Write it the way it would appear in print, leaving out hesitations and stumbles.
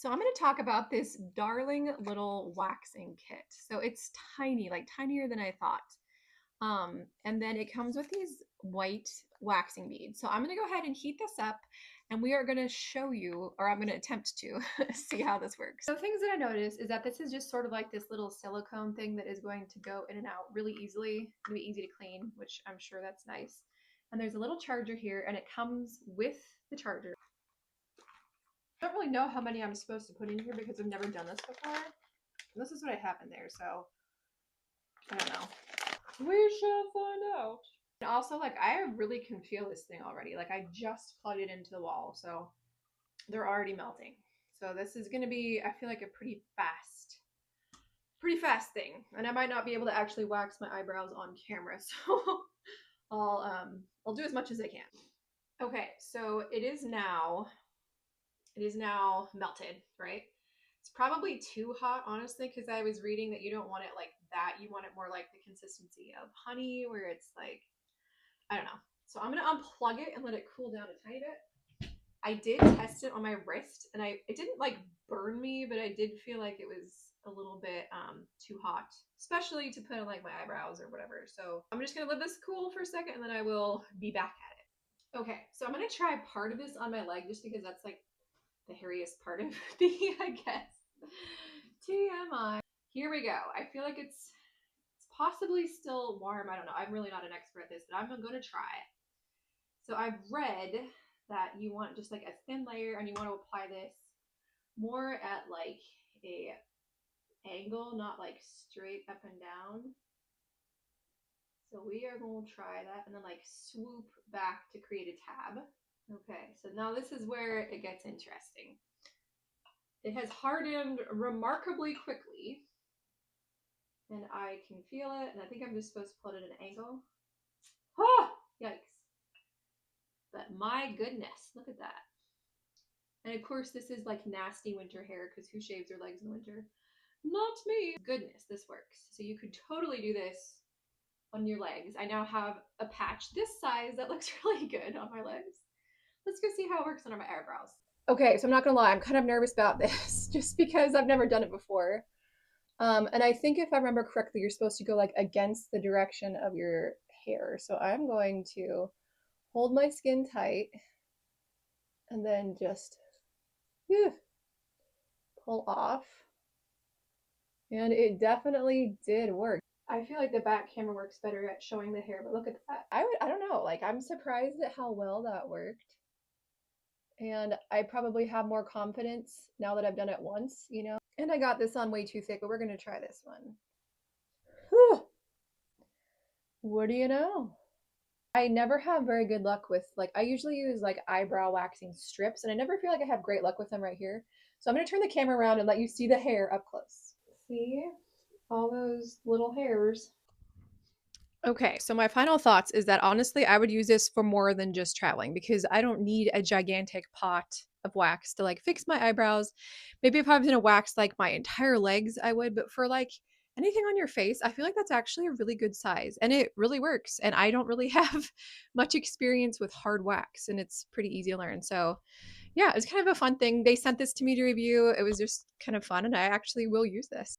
So I'm going to talk about this darling little waxing kit. So it's tiny, like tinier than I thought. And then it comes with these white waxing beads. So I'm going to go ahead and heat this up and we are going to show you, or I'm going to attempt to see how this works. So things that I noticed is that this is just sort of like this little silicone thing that is going to go in and out really easily. It'll be easy to clean, which I'm sure that's nice. And there's a little charger here and it comes with the charger. I don't really know how many I'm supposed to put in here because I've never done this before. And this is what I have in there, so I don't know. We shall find out. And also, like, I really can feel this thing already. Like, I just plugged it into the wall, so they're already melting. So this is going to be, I feel like, a pretty fast thing. And I might not be able to actually wax my eyebrows on camera, so I'll do as much as I can. Okay, so it is now melted, right? It's probably too hot, honestly, because I was reading that you don't want it like that. You want it more like the consistency of honey, where it's like, I don't know. So I'm going to unplug it and let it cool down a tiny bit. I did test it on my wrist, and it didn't like burn me, but I did feel like it was a little bit too hot, especially to put on like my eyebrows or whatever. So I'm just going to let this cool for a second, and then I will be back at it. Okay, so I'm going to try part of this on my leg just because that's like the hairiest part of me, I guess. TMI. Here we go. I feel like it's possibly still warm. I don't know. I'm really not an expert at this, but I'm going to try it. So I've read that you want just like a thin layer and you want to apply this more at like a angle, not like straight up and down. So we are going to try that and then like swoop back to create a tab. Okay, so now this is where it gets interesting. It has hardened remarkably quickly, and I can feel it, and I think I'm just supposed to put it at an angle. Oh, yikes. But my goodness, look at that. And of course, this is like nasty winter hair, because who shaves their legs in winter? Not me. Goodness, this works. So you could totally do this on your legs. I now have a patch this size that looks really good on my legs. Let's go see how it works under my eyebrows. Okay, so I'm not gonna lie, I'm kind of nervous about this just because I've never done it before. And I think if I remember correctly, you're supposed to go like against the direction of your hair. So I'm going to hold my skin tight and then just pull off. And it definitely did work. I feel like the back camera works better at showing the hair, but look at that. I don't know, like I'm surprised at how well that worked. And I probably have more confidence now that I've done it once, you know? And I got this on way too thick, but we're gonna try this one. Whew. What do you know? I never have very good luck with, like, I usually use like eyebrow waxing strips, and I never feel like I have great luck with them right here. So I'm gonna turn the camera around and let you see the hair up close. See all those little hairs. Okay, so my final thoughts is that honestly, I would use this for more than just traveling because I don't need a gigantic pot of wax to like fix my eyebrows. Maybe if I was gonna wax like my entire legs, I would, but for like anything on your face, I feel like that's actually a really good size and it really works. And I don't really have much experience with hard wax and it's pretty easy to learn. So yeah, it's kind of a fun thing. They sent this to me to review. It was just kind of fun and I actually will use this.